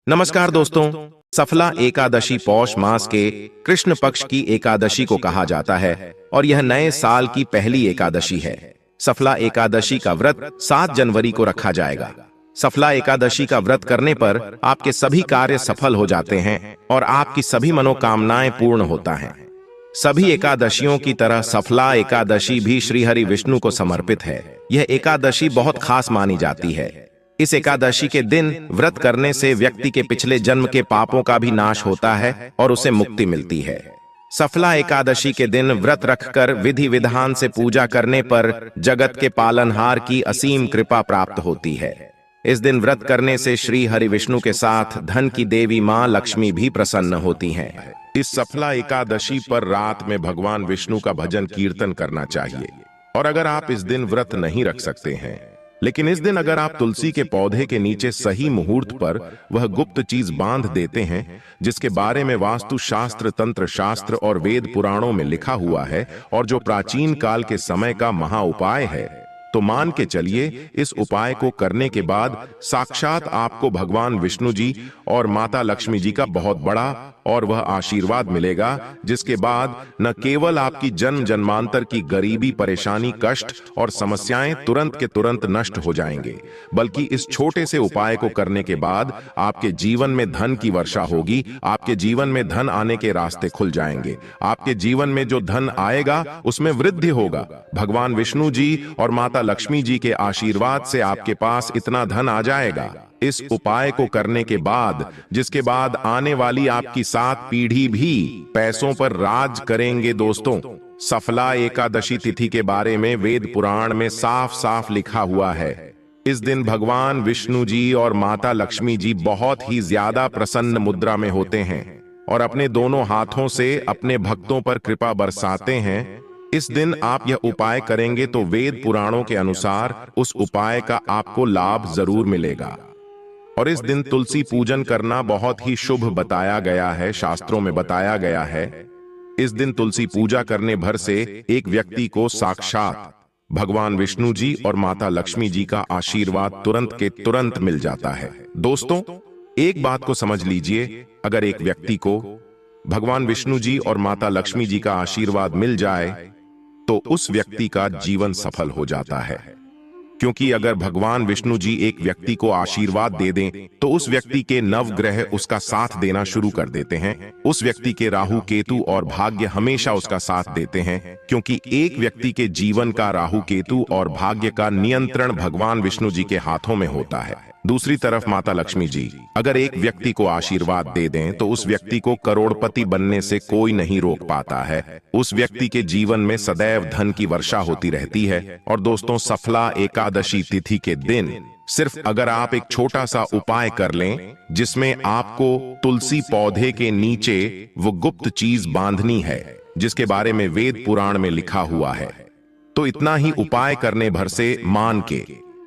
नमस्कार दोस्तों। सफला एकादशी पौष मास के कृष्ण पक्ष की एकादशी को कहा जाता है और यह नए साल की पहली एकादशी है। सफला एकादशी का व्रत 7 जनवरी को रखा जाएगा। सफला एकादशी का व्रत करने पर आपके सभी कार्य सफल हो जाते हैं और आपकी सभी मनोकामनाएं पूर्ण होता हैं। सभी एकादशियों की तरह सफला एकादशी भी श्री हरि विष्णु को समर्पित है। यह एकादशी बहुत खास मानी जाती है। इस एकादशी के दिन व्रत करने से व्यक्ति के पिछले जन्म के पापों का भी नाश होता है और उसे मुक्ति मिलती है। सफला एकादशी के दिन व्रत रखकर विधि विधान से पूजा करने पर जगत के पालनहार की असीम कृपा प्राप्त होती है। इस दिन व्रत करने से श्री हरि विष्णु के साथ धन की देवी मां लक्ष्मी भी प्रसन्न होती हैं। इस सफला एकादशी पर रात में भगवान विष्णु का भजन कीर्तन करना चाहिए। और अगर आप इस दिन व्रत नहीं रख सकते हैं, लेकिन इस दिन अगर आप तुलसी के पौधे के नीचे सही मुहूर्त पर वह गुप्त चीज बांध देते हैं जिसके बारे में वास्तु शास्त्र, तंत्र शास्त्र और वेद पुराणों में लिखा हुआ है और जो प्राचीन काल के समय का महा उपाय है, तो मान के चलिए इस उपाय को करने के बाद साक्षात आपको भगवान विष्णु जी और माता लक्ष्मी जी का बहुत बड़ा और वह आशीर्वाद मिलेगा, जिसके बाद न केवल आपकी जन्म जन्मांतर की गरीबी, परेशानी, कष्ट और समस्याएं तुरंत के तुरंत नष्ट हो जाएंगे, बल्कि इस छोटे से उपाय को करने के बाद आपके जीवन में धन की वर्षा होगी। आपके जीवन में धन आने के रास्ते खुल जाएंगे। आपके जीवन में जो धन आएगा उसमें वृद्धि होगा। भगवान विष्णु जी और माता लक्ष्मी जी के आशीर्वाद से आपके पास इतना धन आ जाएगा। इस उपाय को करने के बाद, जिसके बाद आने वाली आपकी 7 पीढ़ी भी पैसों पर राज करेंगे। दोस्तों, सफला एकादशी तिथि के बारे में वेद पुराण में साफ साफ लिखा हुआ है। इस दिन भगवान विष्णु जी और माता लक्ष्मी जी बहुत ही ज्यादा प्रसन्न मुद्रा में होते हैं और अपने दोनों हाथों से अपने भक्तों पर कृपा बरसाते हैं। इस दिन आप यह उपाय करेंगे तो वेद पुराणों के अनुसार उस उपाय का आपको लाभ जरूर मिलेगा। और इस दिन तुलसी पूजन करना बहुत ही शुभ बताया गया है, शास्त्रों में बताया गया है। इस दिन तुलसी पूजा करने भर से एक व्यक्ति को साक्षात भगवान विष्णु जी और माता लक्ष्मी जी का आशीर्वाद तुरंत के तुरंत मिल जाता है। दोस्तों, एक बात को समझ लीजिए, अगर एक व्यक्ति को भगवान विष्णु जी और माता लक्ष्मी जी का आशीर्वाद मिल जाए तो उस व्यक्ति का जीवन सफल हो जाता है। क्योंकि अगर भगवान विष्णु जी एक व्यक्ति को आशीर्वाद दे दें तो उस व्यक्ति के नवग्रह उसका साथ देना शुरू कर देते हैं। उस व्यक्ति के राहु, केतु और भाग्य हमेशा उसका साथ देते हैं, क्योंकि एक व्यक्ति के जीवन का राहु, केतु और भाग्य का नियंत्रण भगवान विष्णु जी के हाथों में होता है। दूसरी तरफ माता लक्ष्मी जी अगर एक व्यक्ति को आशीर्वाद दे दें तो उस व्यक्ति को करोड़पति बनने से कोई नहीं रोक पाता है। उस व्यक्ति के जीवन में सदैव धन की वर्षा होती रहती है। और दोस्तों, सफला एकादशी तिथि के दिन सिर्फ अगर आप एक छोटा सा उपाय कर लें, जिसमें आपको तुलसी पौधे के नीचे वो गुप्त चीज बांधनी है जिसके बारे में वेद पुराण में लिखा हुआ है, तो इतना ही उपाय करने भर से मान के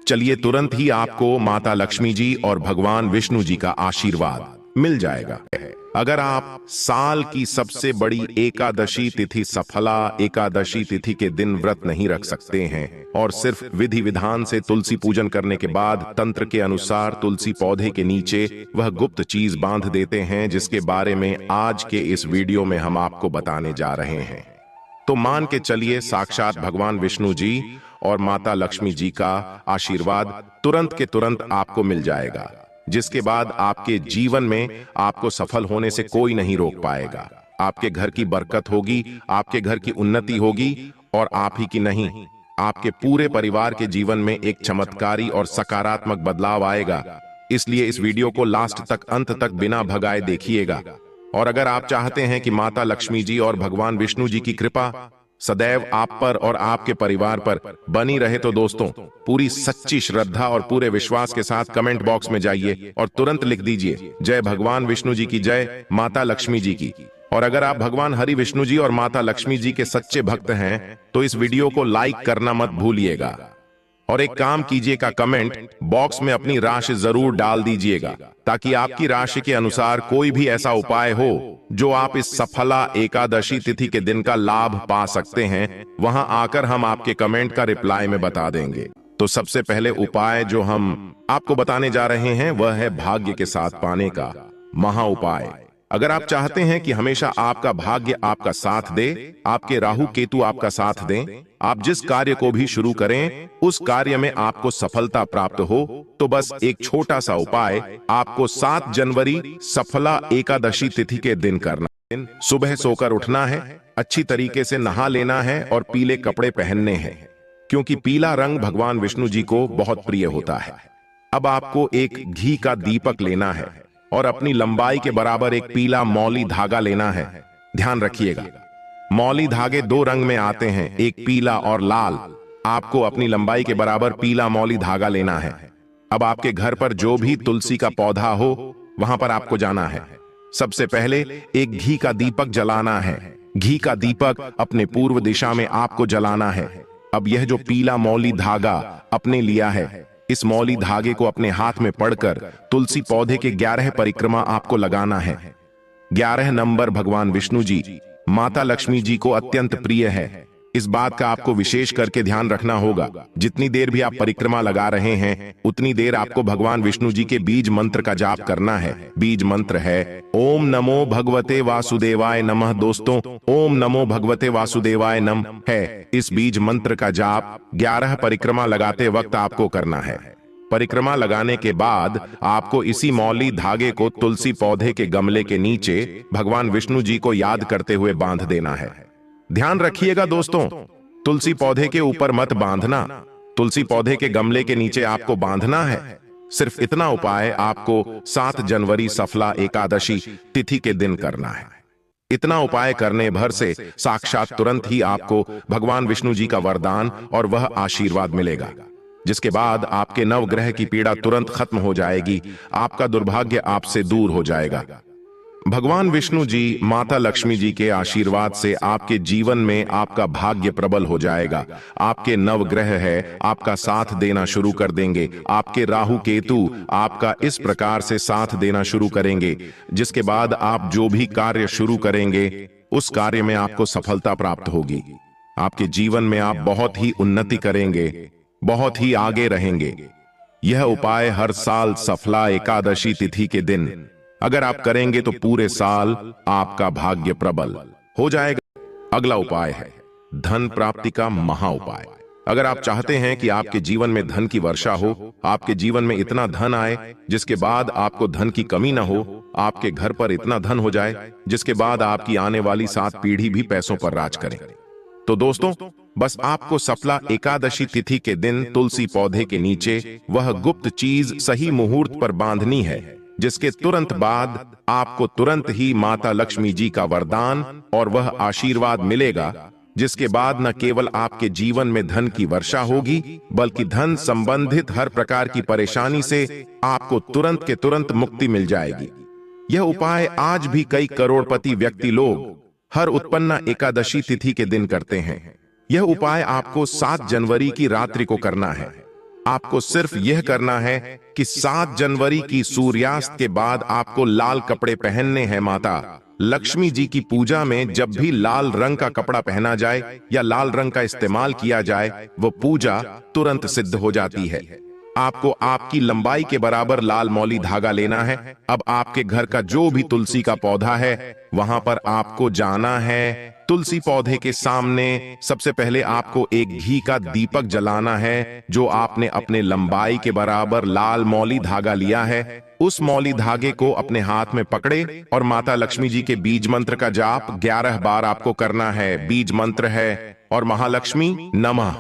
चलिए तुरंत ही आपको माता लक्ष्मी जी और भगवान विष्णु जी का आशीर्वाद मिल जाएगा। अगर आप साल की सबसे बड़ी एकादशी तिथि सफला एकादशी तिथि के दिन व्रत नहीं रख सकते हैं और सिर्फ विधि विधान से तुलसी पूजन करने के बाद तंत्र के अनुसार तुलसी पौधे के नीचे वह गुप्त चीज बांध देते हैं, जिसके बारे में आज के इस वीडियो में हम आपको बताने जा रहे हैं, तो मान के चलिए साक्षात भगवान विष्णु जी और माता लक्ष्मी जी का आशीर्वाद तुरंत के तुरंत आपको मिल जाएगा, जिसके बाद आपके जीवन में आपको सफल होने से कोई नहीं रोक पाएगा। आपके घर की बरकत होगी, आपके घर की उन्नति होगी और आप ही की नहीं, आपके पूरे परिवार के जीवन में एक चमत्कारी और सकारात्मक बदलाव आएगा। इसलिए इस वीडियो को लास्ट तक, अंत तक बिना भगाए देखिएगा। और अगर आप चाहते हैं कि माता लक्ष्मी जी और भगवान विष्णु जी की कृपा सदैव आप पर और आपके परिवार पर बनी रहे, तो दोस्तों, पूरी सच्ची श्रद्धा और पूरे विश्वास के साथ कमेंट बॉक्स में जाइए और तुरंत लिख दीजिए, जय भगवान विष्णु जी की जय, माता लक्ष्मी जी की। और अगर आप भगवान हरि विष्णु जी और माता लक्ष्मी जी के सच्चे भक्त हैं तो इस वीडियो को लाइक करना मत भूलिएगा। और एक काम कीजिएगा, कमेंट बॉक्स में अपनी राशि जरूर डाल दीजिएगा, ताकि आपकी राशि के अनुसार कोई भी ऐसा उपाय हो जो आप इस सफला एकादशी तिथि के दिन का लाभ पा सकते हैं। वहां आकर हम आपके कमेंट का रिप्लाई में बता देंगे। तो सबसे पहले उपाय जो हम आपको बताने जा रहे हैं वह है भाग्य के साथ पाने का महा उपाय। अगर आप चाहते हैं कि हमेशा आपका भाग्य आपका साथ दे, आपके राहु केतु आपका साथ दें, आप जिस कार्य को भी शुरू करें उस कार्य में आपको सफलता प्राप्त हो, तो बस एक छोटा सा उपाय आपको 7 जनवरी सफला एकादशी तिथि के दिन करना है। सुबह सोकर उठना है, अच्छी तरीके से नहा लेना है और पीले कपड़े पहनने हैं, क्योंकि पीला रंग भगवान विष्णु जी को बहुत प्रिय होता है। अब आपको एक घी का दीपक लेना है और अपनी लंबाई के बराबर एक पीला मौली धागा लेना है। ध्यान रखिएगा, मौली धागे 2 रंग में आते हैं, एक पीला और लाल। आपको अपनी लंबाई के बराबर पीला मौली धागा लेना है। अब आपके घर पर जो भी तुलसी का पौधा हो वहां पर आपको जाना है। सबसे पहले एक घी का दीपक जलाना है। घी का दीपक अपने पूर्व दिशा में आपको जलाना है। अब यह जो पीला मौली धागा अपने लिया है, इस मौली धागे को अपने हाथ में पड़कर तुलसी पौधे के 11 परिक्रमा आपको लगाना है। 11 नंबर भगवान विष्णु जी, माता लक्ष्मी जी को अत्यंत प्रिय है। इस बात का आपको विशेष करके ध्यान रखना होगा, जितनी देर भी आप परिक्रमा लगा रहे हैं उतनी देर आपको भगवान विष्णु जी के बीज मंत्र का जाप करना है। बीज मंत्र है ओम नमो भगवते वासुदेवाय नमः। दोस्तों, ओम नमो भगवते वासुदेवाय नमः है। इस बीज मंत्र का जाप 11 परिक्रमा लगाते वक्त आपको करना है। परिक्रमा लगाने के बाद आपको इसी मौली धागे को तुलसी पौधे के गमले के नीचे भगवान विष्णु जी को याद करते हुए बांध देना है। ध्यान रखिएगा दोस्तों, तुलसी पौधे के ऊपर मत बांधना, तुलसी पौधे के गमले के नीचे आपको बांधना है। सिर्फ इतना उपाय आपको 7 जनवरी सफला एकादशी तिथि के दिन करना है। इतना उपाय करने भर से साक्षात तुरंत ही आपको भगवान विष्णु जी का वरदान और वह आशीर्वाद मिलेगा, जिसके बाद आपके नवग्रह की पीड़ा तुरंत खत्म हो जाएगी, आपका दुर्भाग्य आपसे दूर हो जाएगा। भगवान विष्णु जी, माता लक्ष्मी जी के आशीर्वाद से आपके जीवन में आपका भाग्य प्रबल हो जाएगा। आपके नवग्रह है आपका साथ देना शुरू कर देंगे। आपके राहु केतु आपका इस प्रकार से साथ देना शुरू करेंगे, जिसके बाद आप जो भी कार्य शुरू करेंगे उस कार्य में आपको सफलता प्राप्त होगी। आपके जीवन में आप बहुत ही उन्नति करेंगे, बहुत ही आगे रहेंगे। यह उपाय हर साल सफला एकादशी तिथि के दिन अगर आप करेंगे तो पूरे साल आपका भाग्य प्रबल हो जाएगा। अगला उपाय है धन प्राप्ति का महा उपाय। अगर आप चाहते हैं कि आपके जीवन में धन की वर्षा हो, आपके जीवन में इतना धन आए जिसके बाद आपको धन की कमी ना हो, आपके घर पर इतना धन हो जाए जिसके बाद आपकी आने वाली 7 पीढ़ी भी पैसों पर राज करें, तो दोस्तों बस आपको सफला एकादशी तिथि के दिन तुलसी पौधे के नीचे वह गुप्त चीज सही मुहूर्त पर बांधनी है, जिसके तुरंत बाद आपको तुरंत ही माता लक्ष्मी जी का वरदान और वह आशीर्वाद मिलेगा, जिसके बाद न केवल आपके जीवन में धन की वर्षा होगी, बल्कि धन संबंधित हर प्रकार की परेशानी से आपको तुरंत के तुरंत मुक्ति मिल जाएगी। यह उपाय आज भी कई करोड़पति व्यक्ति लोग हर उत्पन्ना एकादशी तिथि के दिन करते हैं। यह उपाय आपको 7 जनवरी की रात्रि को करना है। आपको सिर्फ यह करना है कि 7 जनवरी की सूर्यास्त के बाद आपको लाल कपड़े पहनने हैं। माता लक्ष्मी जी की पूजा में जब भी लाल रंग का कपड़ा पहना जाए या लाल रंग का इस्तेमाल किया जाए, वो पूजा तुरंत सिद्ध हो जाती है। आपको आपकी लंबाई के बराबर लाल मौली धागा लेना है। अब आपके घर का जो भी तुलसी का पौधा है वहां पर आपको जाना है। तुलसी पौधे के सामने सबसे पहले आपको एक घी का दीपक जलाना है, जो आपने अपने लंबाई के बराबर लाल मौली धागा लिया है। उस मौली धागे को अपने हाथ में पकड़े और माता लक्ष्मी जी के बीज मंत्र का जाप 11 बार आपको करना है। बीज मंत्र है और महालक्ष्मी नमः।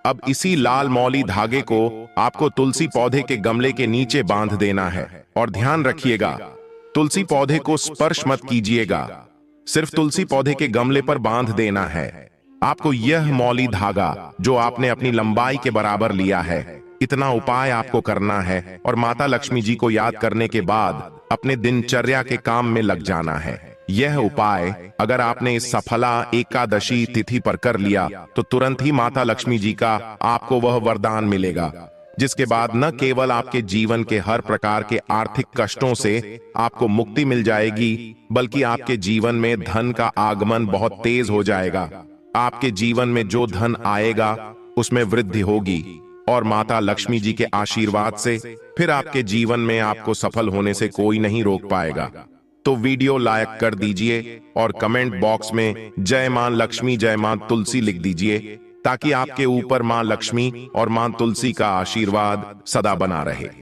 अब इसी लाल मौली धागे को आपको तुलसी पौधे के गमले के नीचे बांध देना है। और ध्यान रखिएगा, तुलसी पौधे को स्पर्श मत कीजिएगा, सिर्फ तुलसी पौधे के गमले पर बांध देना है। आपको यह मौली धागा जो आपने अपनी लंबाई के बराबर लिया है, इतना उपाय आपको करना है और माता लक्ष्मी जी को याद करने के बाद अपने दिनचर्या के काम में लग जाना है। यह उपाय अगर आपने इस सफला एकादशी तिथि पर कर लिया तो तुरंत ही माता लक्ष्मी जी का आपको वह वरदान मिलेगा, जिसके बाद न केवल आपके जीवन के हर प्रकार के आर्थिक कष्टों से आपको मुक्ति मिल जाएगी, बल्कि आपके जीवन में धन का आगमन बहुत तेज हो जाएगा। आपके जीवन में जो धन आएगा उसमें वृद्धि होगी और माता लक्ष्मी जी के आशीर्वाद से फिर आपके जीवन में आपको सफल होने से कोई नहीं रोक पाएगा। तो वीडियो लाइक कर दीजिए और कमेंट बॉक्स में जय मां लक्ष्मी जय मां तुलसी लिख दीजिए, ताकि आपके ऊपर मां लक्ष्मी और मां तुलसी का आशीर्वाद सदा बना रहे।